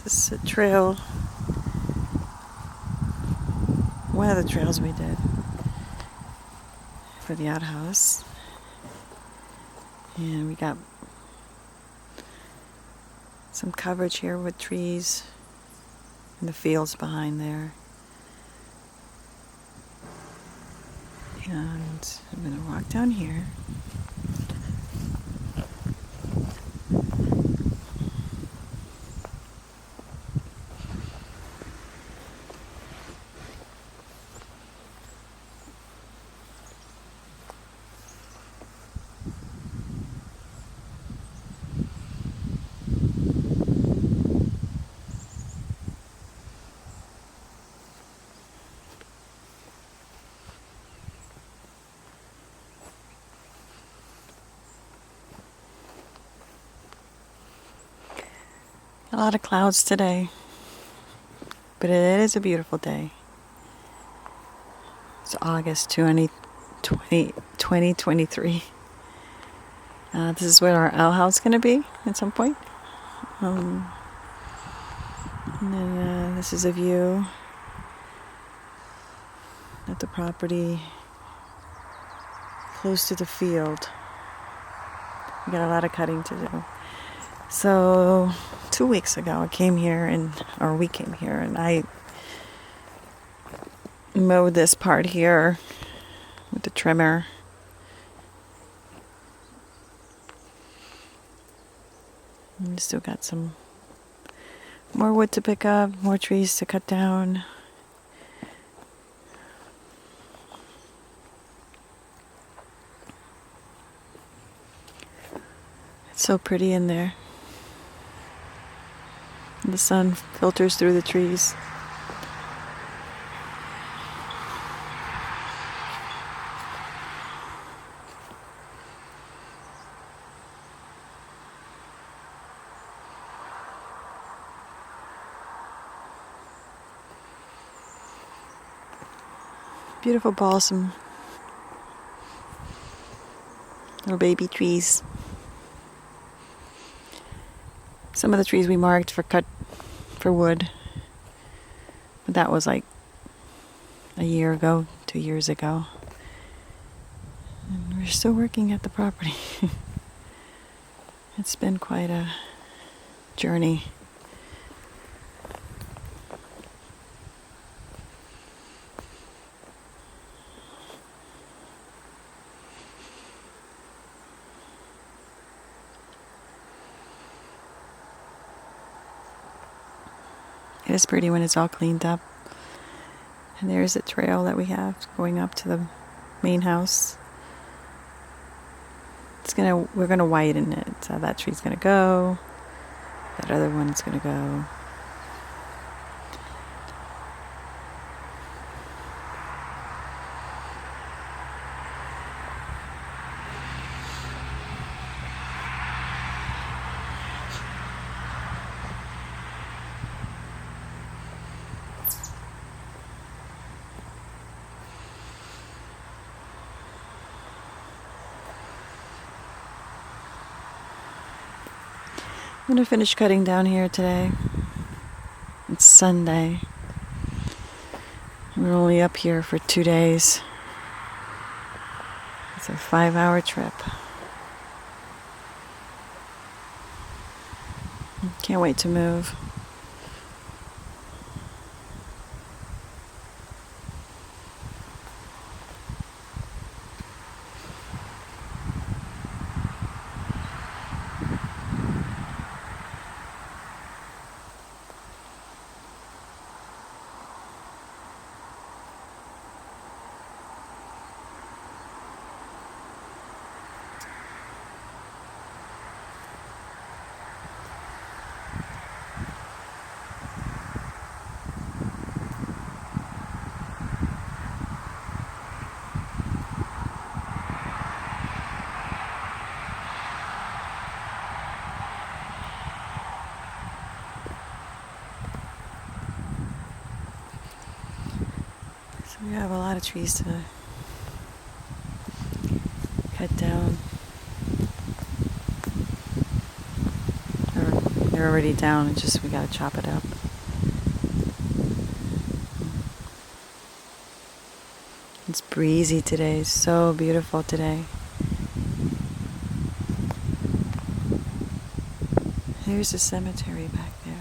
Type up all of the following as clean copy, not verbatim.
This is a trail, one of the trails we did for the outhouse. And we got some coverage here with trees and the fields behind there. And I'm going to walk down here. A lot of clouds today, but it is a beautiful day. It's August 2023. This is where our outhouse is going to be at some point. And then this is a view at the property close to the field. We got a lot of cutting to do. So 2 weeks ago we came here and I mowed this part here with the trimmer. And we still got some more wood to pick up, more trees to cut down. It's so pretty in there. The sun filters through the trees. Beautiful balsam. Little baby trees. Some of the trees we marked for wood, but that was like a year ago, 2 years ago. And we're still working at the property. It's been quite a journey. It is pretty when it's all cleaned up. And there's a trail that we have going up to the main house. We're gonna widen it. So that tree's gonna go. That other one's gonna go. I'm going to finish cutting down here today. It's Sunday. We're only up here for 2 days. It's a 5-hour trip. Can't wait to move. We have a lot of trees to cut down. They're already down. It's just we gotta chop it up. It's breezy today. So beautiful today. There's a cemetery back there.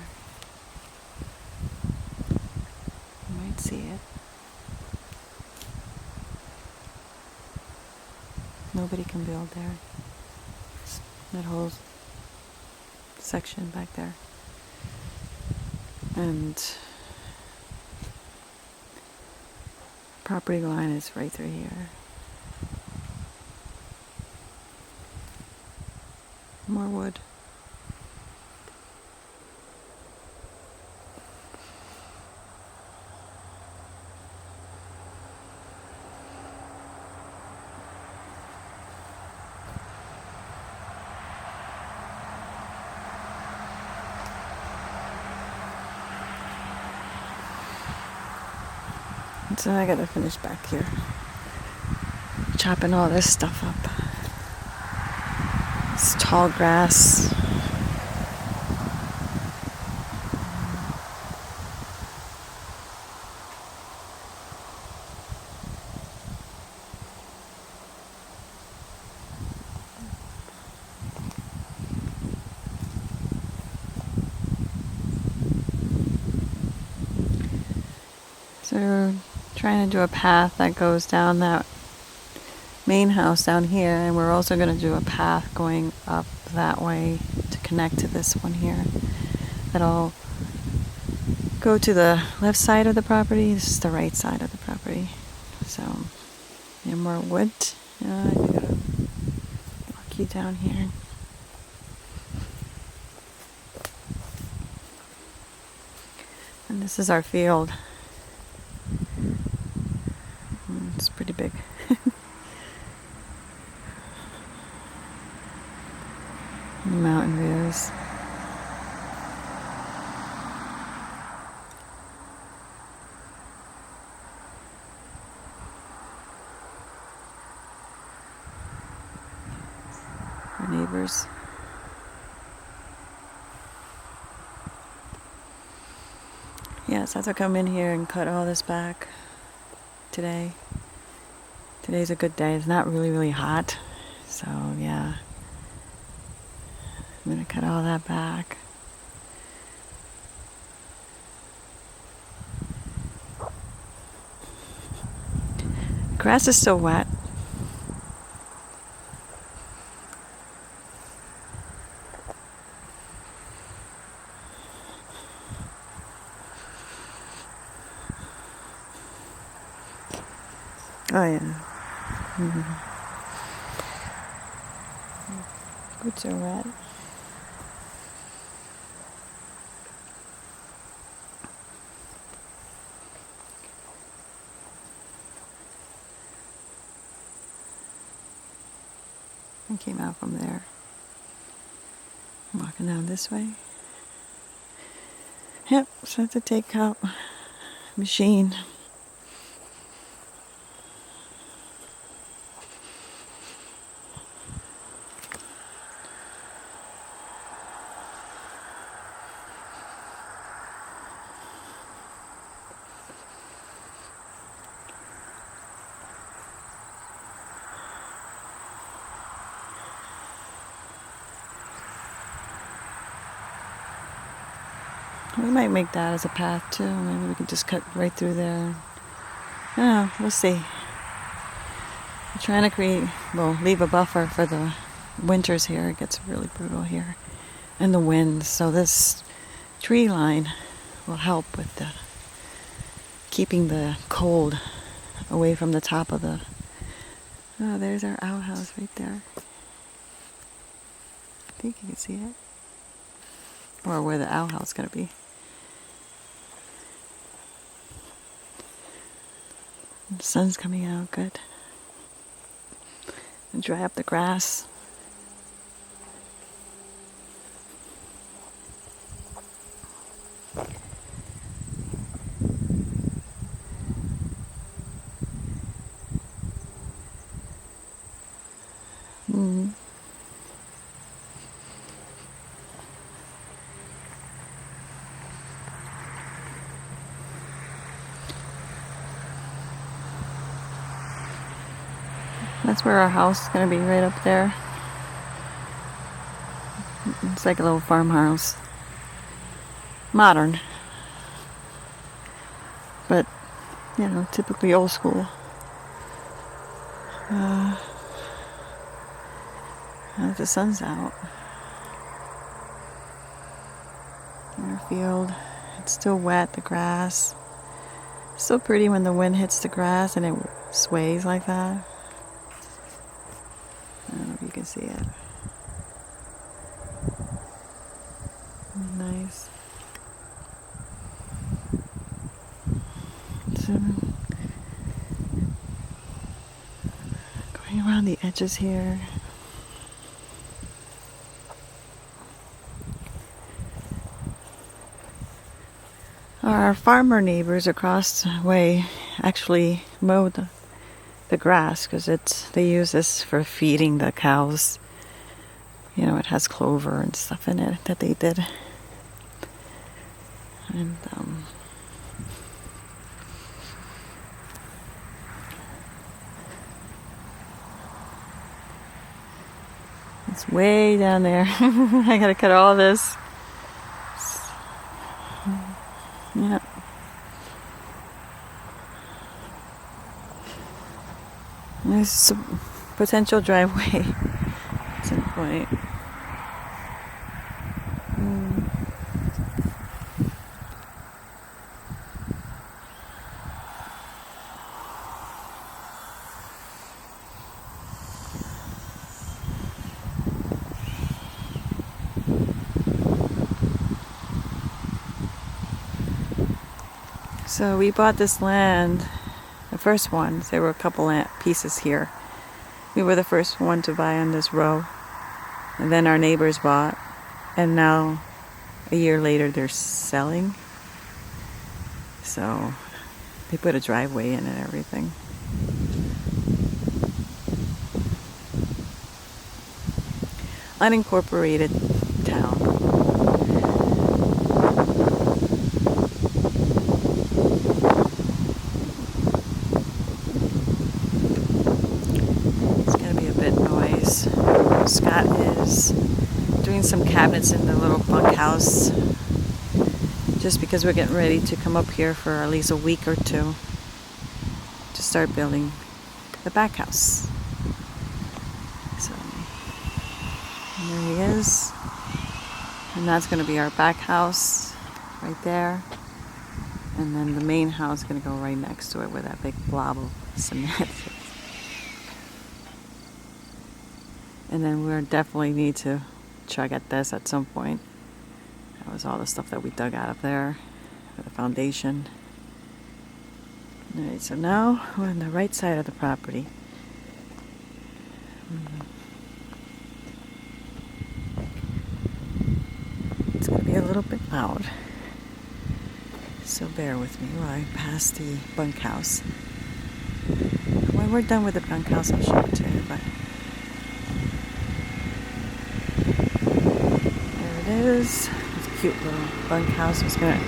You might see it. Nobody can build there. That whole section back there. And property line is right through here. More wood. So I gotta finish back here, chopping all this stuff up. It's tall grass. So trying to do a path that goes down that main house down here, and we're also going to do a path going up that way to connect to this one here. That'll go to the left side of the property. This is the right side of the property. So, and more wood. I gotta walk you down here. And this is our field. It's pretty big. The mountain views. Our neighbors. Yes, I have to come in here and cut all this back today. Today's a good day. It's not really hot. So yeah. I'm gonna cut all that back. Grass is still wet. Oh yeah. Mm-hmm. Boots are wet. I came out from there. I'm walking down this way. Yep, so I have to take out machine. We might make that as a path too. Maybe we can just cut right through there. I don't know, we'll see. I'm trying to leave a buffer for the winters here. It gets really brutal here. And the winds. So this tree line will help with keeping the cold away from the top of the... Oh, there's our outhouse right there. I think you can see it. Or where the outhouse is going to be. The sun's coming out good. And dry up the grass. That's where our house is going to be, right up there. It's like a little farmhouse. Modern. But, you know, typically old school. The sun's out. Our field. It's still wet, the grass. It's so pretty when the wind hits the grass and it sways like that. I don't know if you can see it. Nice. So, going around the edges here. Our farmer neighbors across the way actually mow the grass because they use this for feeding the cows. You know, it has clover and stuff in it that they did. And it's way down there. I gotta cut all this. Yeah. There's a potential driveway at some point. So we bought this land, the first ones. There were a couple pieces here. We were the first one to buy on this row. And then our neighbors bought. And now, a year later, they're selling. So they put a driveway in and everything. Unincorporated town. Scott is doing some cabinets in the little bunkhouse just because we're getting ready to come up here for at least a week or two to start building the back house. So there he is, and that's going to be our back house right there, and then the main house is going to go right next to it where that big blob of cement is. And then we'll definitely need to chug at this at some point. That was all the stuff that we dug out of there for the foundation. Alright, so now we're on the right side of the property. It's going to be a little bit loud, so bear with me while I pass the bunkhouse. When we're done with the bunkhouse, I'll show it to you. But it is. It's a cute little bunkhouse. It's gonna.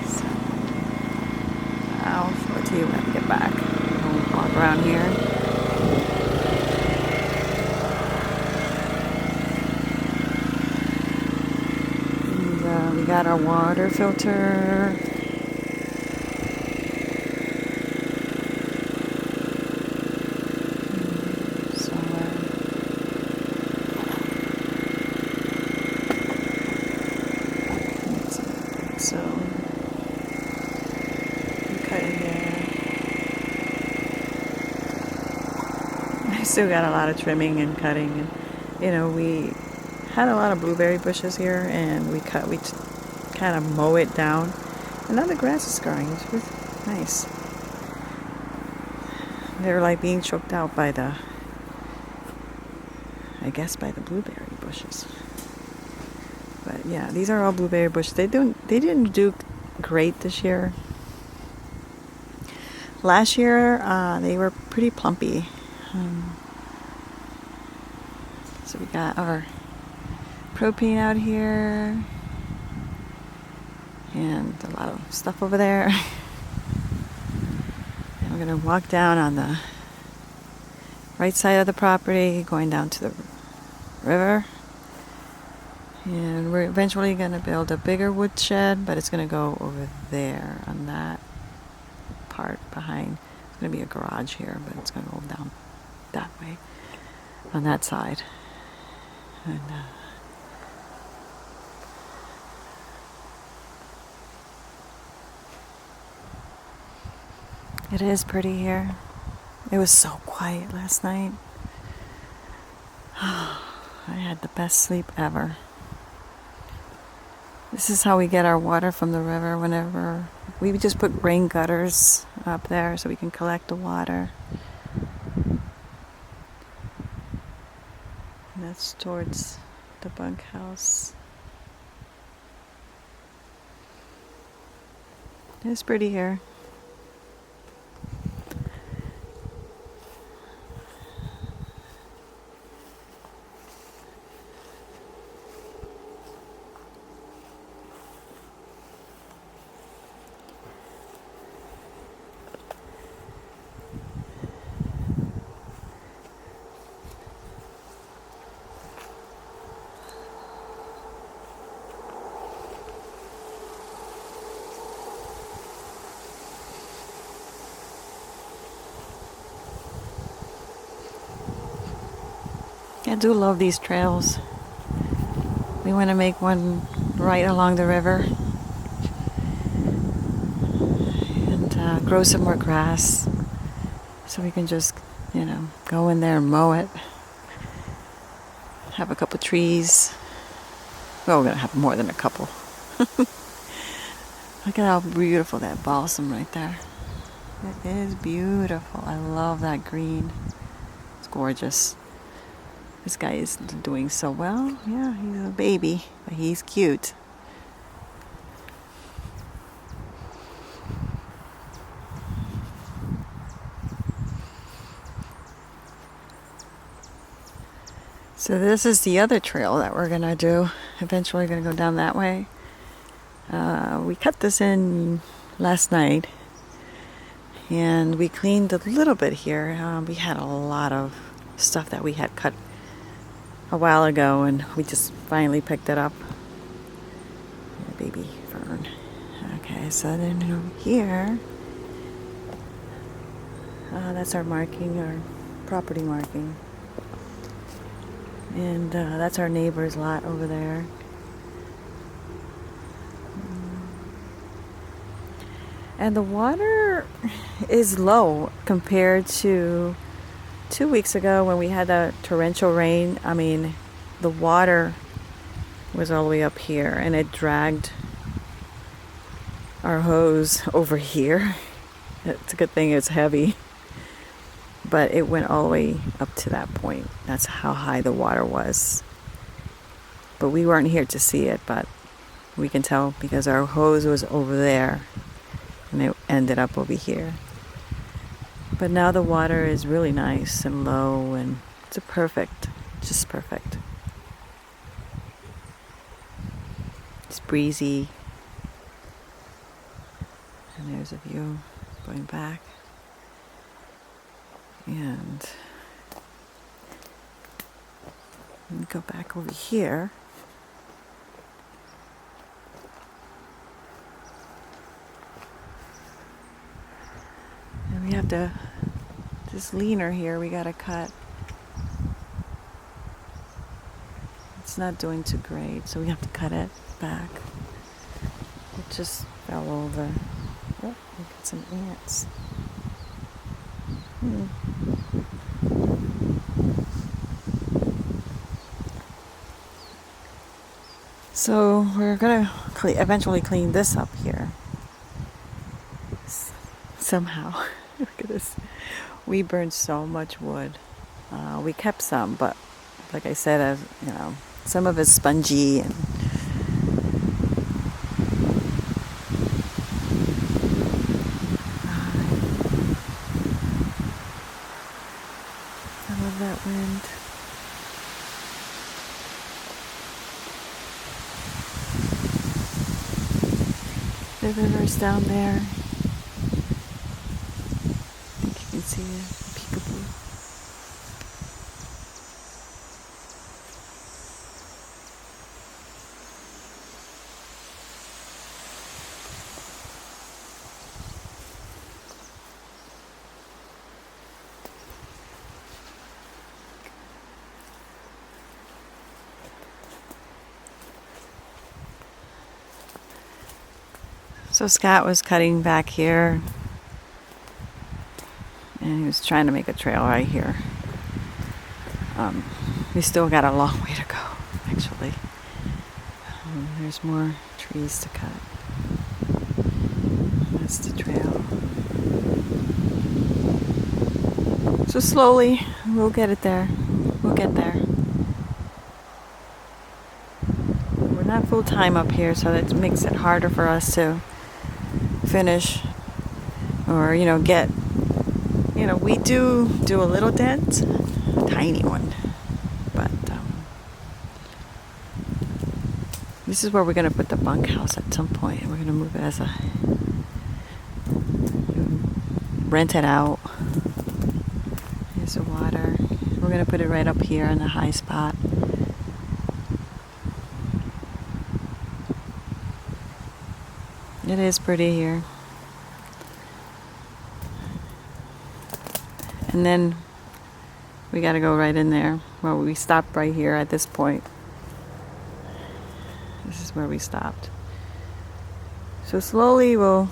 So, I'll show it to you when I get back. We'll walk around here. And we got our water filter. So, I'm cutting there. I still got a lot of trimming and cutting, and you know, we had a lot of blueberry bushes here, and we kind of mow it down, and now the grass is growing. It's really nice. They're like being choked out by the blueberry bushes. But yeah, these are all blueberry bushes. They didn't do great this year. Last year, they were pretty plumpy. So we got our propane out here, and and a lot of stuff over there. And we're going to walk down on the right side of the property, going down to the river. And we're eventually going to build a bigger woodshed, but it's going to go over there on that part behind. It's going to be a garage here, but it's going to go down that way on that side. And it is pretty here. It was so quiet last night. I had the best sleep ever. This is how we get our water from the river. Whenever we just put rain gutters up there so we can collect the water. And that's towards the bunkhouse. It's pretty here. I do love these trails. We want to make one right along the river and grow some more grass so we can just, go in there and mow it. Have a couple trees. Well, we're going to have more than a couple. Look at how beautiful that balsam right there. It is beautiful. I love that green. It's gorgeous. This guy is doing so well. Yeah, he's a baby, but he's cute. So this is the other trail that we're gonna do. Eventually gonna go down that way. We cut this in last night and we cleaned a little bit here. We had a lot of stuff that we had cut a while ago, and we just finally picked it up. Baby fern. Okay, so then over here, that's our marking, our property marking. And that's our neighbor's lot over there. And the water is low compared to 2 weeks ago when we had the torrential rain. I mean, the water was all the way up here and it dragged our hose over here. It's a good thing it's heavy, but it went all the way up to that point. That's how high the water was. But we weren't here to see it, but we can tell because our hose was over there and it ended up over here. But now the water is really nice and low, and it's just perfect. It's breezy. And there's a view going back. And let me go back over here. And we have to, this leaner here, we gotta cut. It's not doing too great, so we have to cut it back. It just fell over. Oh, we got some ants. So we're gonna eventually clean this up here. Somehow. Look at this. We burned so much wood. We kept some, but like I said, some of it's spongy and I love that wind. The river's down there. I think you can see it. Peekaboo. So Scott was cutting back here, and he was trying to make a trail right here. We still got a long way to go, actually. There's more trees to cut. That's the trail. So slowly, we'll get it there. We'll get there. We're not full time up here, so that makes it harder for us to finish or get, we do a little dent, a tiny one, but this is where we're going to put the bunkhouse at some point. We're going to move it as a rent it out. Here's the water. We're going to put it right up here in the high spot. It is pretty here. And then we got to go right in there. Well, we stopped right here at this point. This is where we stopped. So slowly we'll,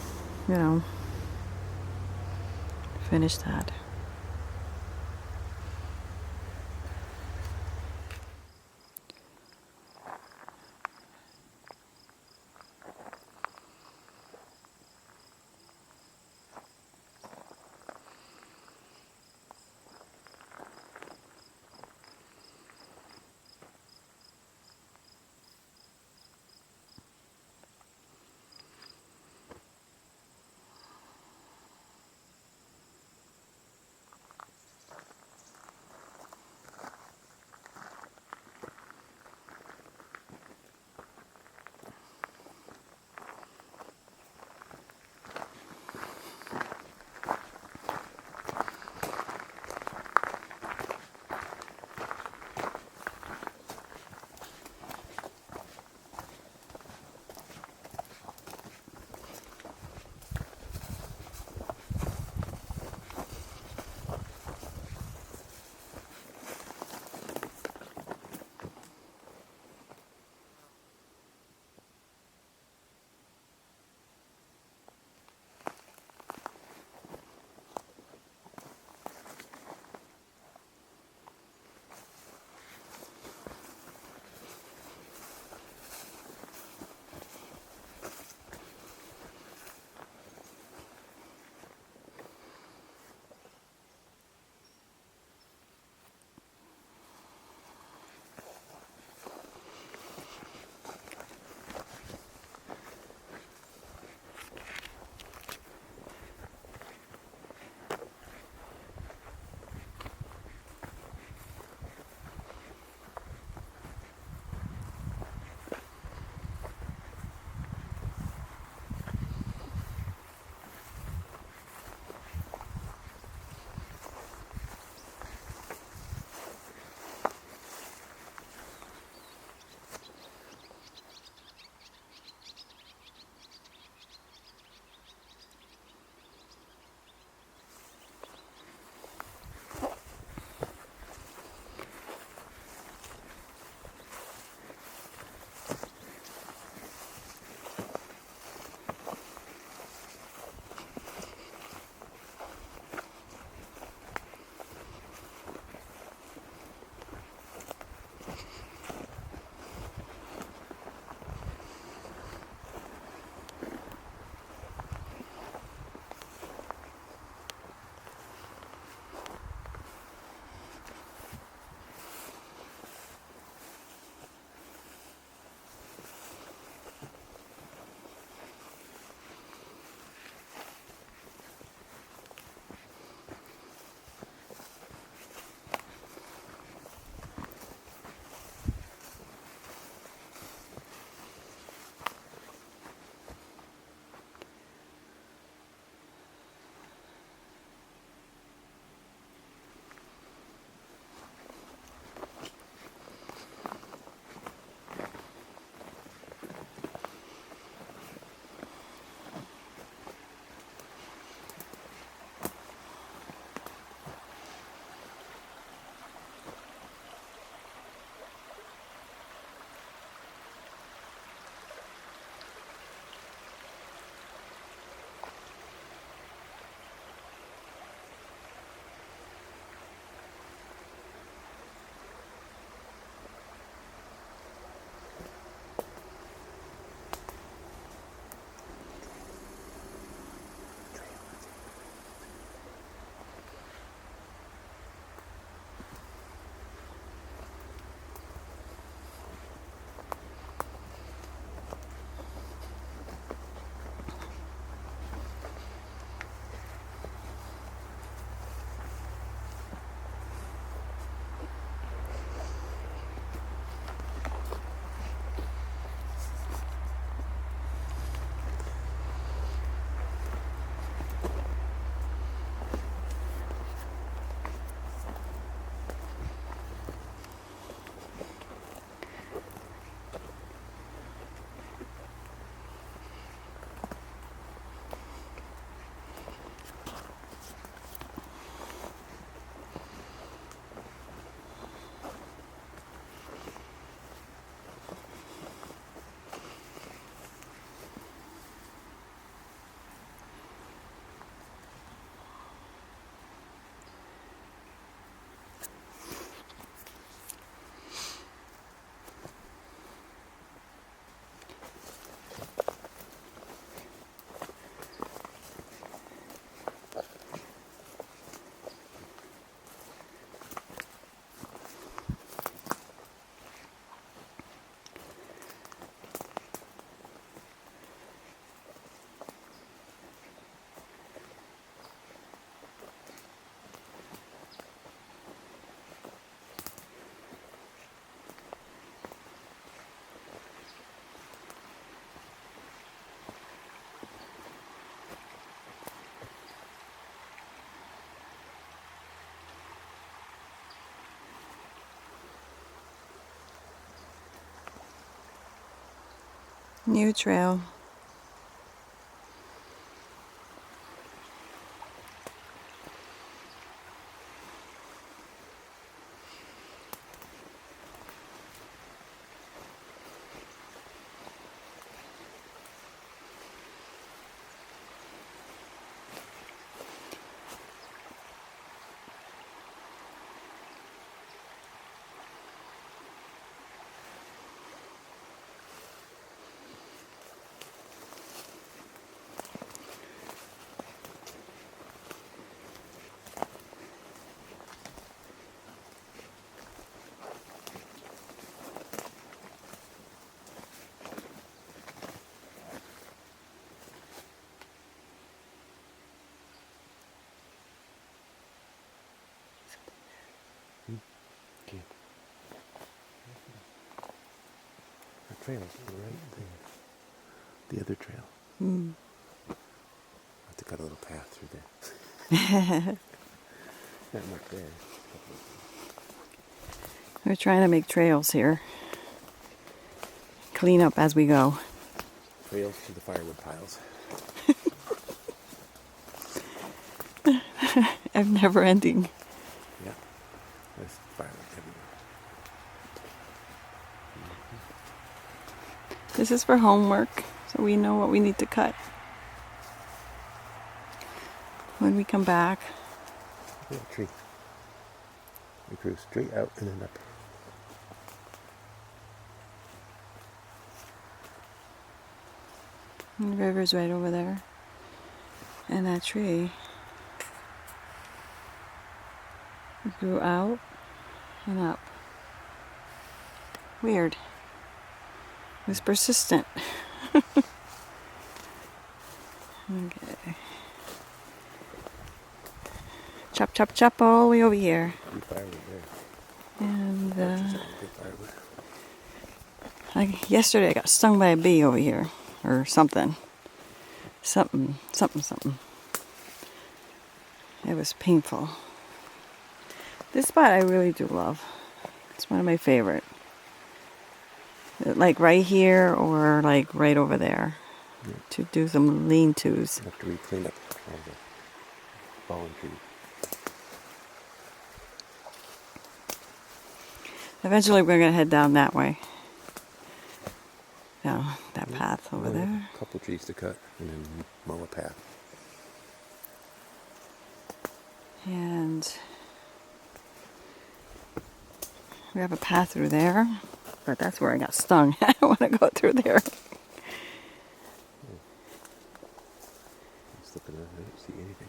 finish that. New trail. Okay. The trail's right there. The other trail. Mm. I have to cut a little path through there. Not much there. We're trying to make trails here. Clean up as we go. Trails to the firewood piles. Never ending. Yeah. There's firewood everywhere. This is for homework, so we know what we need to cut when we come back. Yeah, tree. We grew straight out and then up. And the river's right over there. And that tree grew out and up. Weird. It was persistent. Okay. Chop, chop, chop all the way over here. Good firewood there. And Good firewood. yesterday I got stung by a bee over here. Or something. Something. It was painful. This spot I really do love. It's one of my favorite. Like right here or like right over there. Yeah. To do some lean-tos. After we clean up all the fallen trees. Eventually we're going to head down that way. Down that path over there. A couple trees to cut and then mow a path. And we have a path through there. But that's where I got stung. I don't want to go through there. Just looking around, I don't see anything.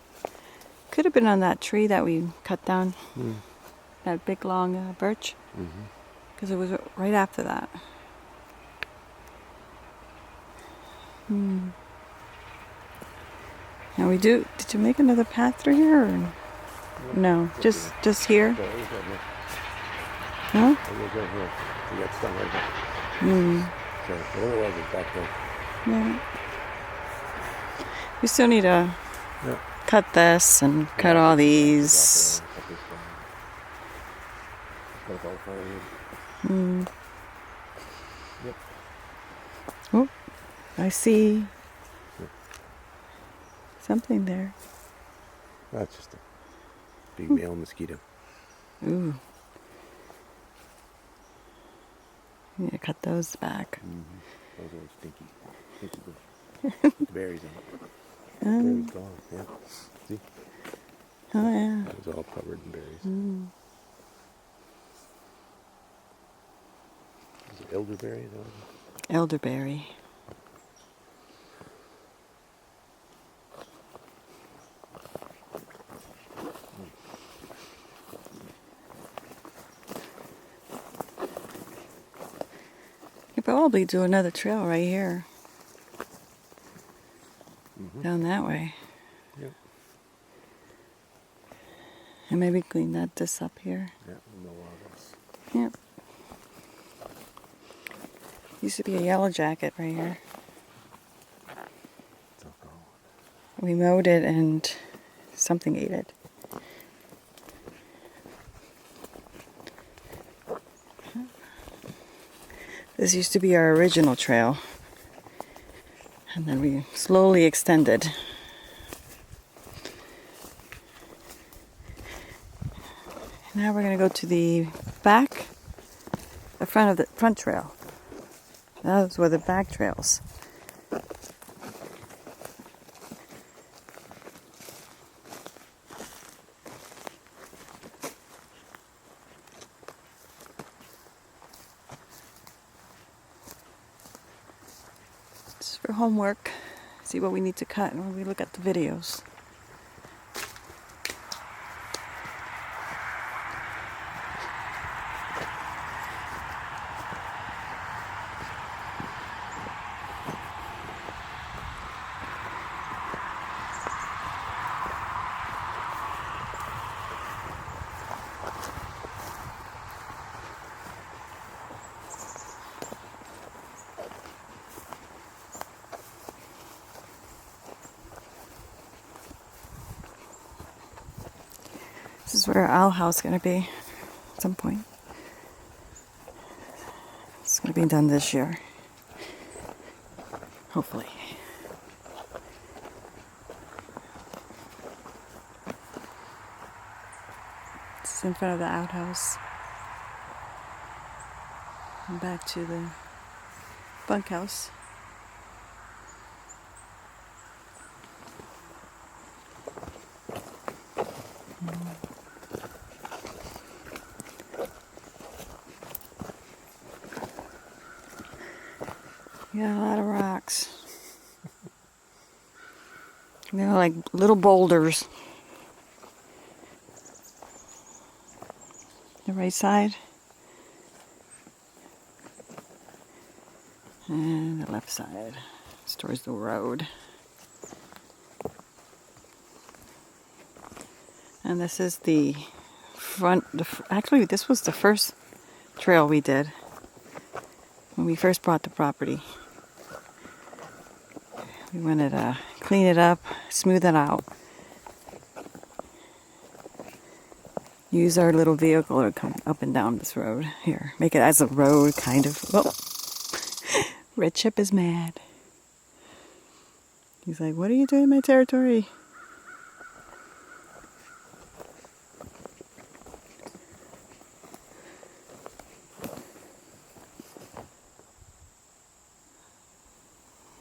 Could have been on that tree that we cut down. Mm. That big long birch. Mm-hmm. Because it was right after that. Now we do. Did you make another path through here? Or? No, just here. So it was right here. Huh? It was right here. We got stung right here. So whatever it was back there. Yeah. We still need to Yeah. cut this and cut all these. Cut up all the firewood. Yep. Oh, I see something there. That's just a big male mosquito. Ooh. Need to cut those back. Those are stinky. Stinky bush. Put the berries on it. Berries gone. Yeah. See? Oh yeah. It was all covered in berries. Is it elderberry? Is that what it is? Elderberry. You could probably do another trail right here. Down that way. Yep. And maybe clean this up here. Yeah, no loggers. Yep. Used to be a yellow jacket right here. It's all gone. We mowed it and something ate it. This used to be our original trail. And then we slowly extended. Now we're going to go to the back, the front of the front trail. Those were the back trails. Just for homework, see what we need to cut when we look at the videos. This is where our owl house is going to be at some point. It's going to be done this year. Hopefully. This is in front of the outhouse. And back to the bunkhouse. Yeah, a lot of rocks. They're like little boulders. The right side. And the left side. It's towards the road. And this is the front. Actually, this was the first trail we did when we first bought the property. We wanted to clean it up, smooth it out. Use our little vehicle to come up and down this road here. Make it as a road, kind of. Oh, Red Chip is mad. He's like, "What are you doing in my territory?"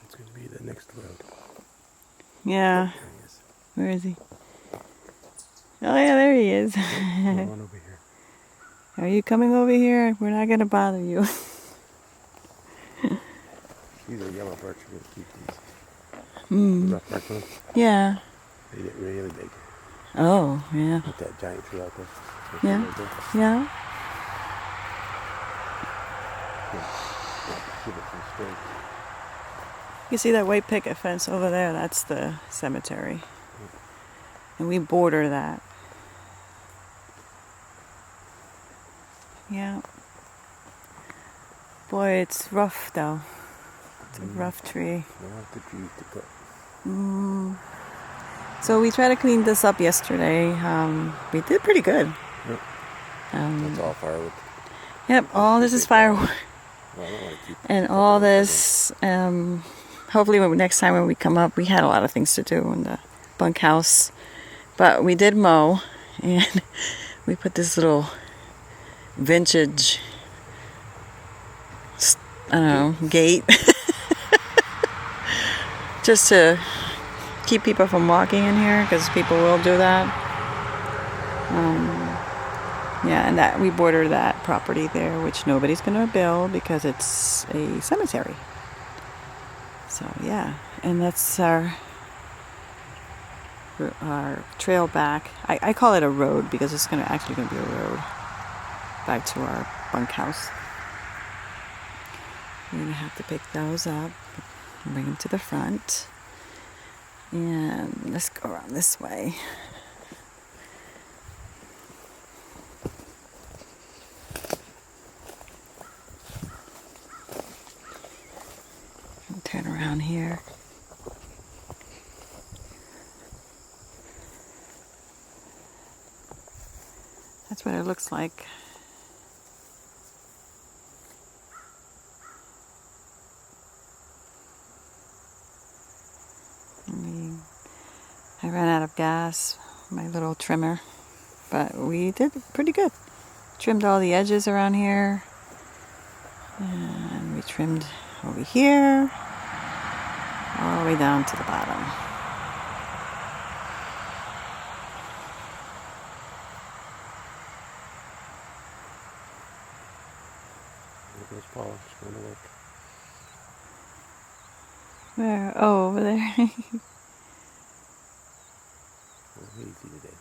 It's going to be the next road. Yeah. There he is. Where is he? Oh yeah, there he is. Come on over here. Are you coming over here? We're not going to bother you. These are yellow birch. We're going to keep these. Mm. The rough birch ones, Yeah. they get really big. Oh, yeah. Like that giant tree out there. Yeah. Right there. Yeah. Give it some strength. You see that white picket fence over there? That's the cemetery. And we border that. Yeah. Boy, it's rough though. It's a rough tree. Lots of trees to cut. So we tried to clean this up yesterday. We did pretty good. Yep. That's all firewood. Yep, all this is firewood. Well, I don't want to keep And all this, hopefully next time when we come up, we had a lot of things to do in the bunkhouse. But we did mow, and we put this little vintage, I don't know, gate. Just to keep people from walking in here, because people will do that. Yeah, and that we border that property there, which nobody's going to build because it's a cemetery. So yeah, and that's our trail back. I call it a road because it's actually going to be a road back to our bunkhouse. We're going to have to pick those up and bring them to the front. And let's go around this way. And turn around here. That's what it looks like. I ran out of gas, my little trimmer, but we did pretty good. Trimmed all the edges around here, and we trimmed over here, all the way down to the bottom. There goes Paul, just going to work. Where? Oh, over there. Oh, easy today.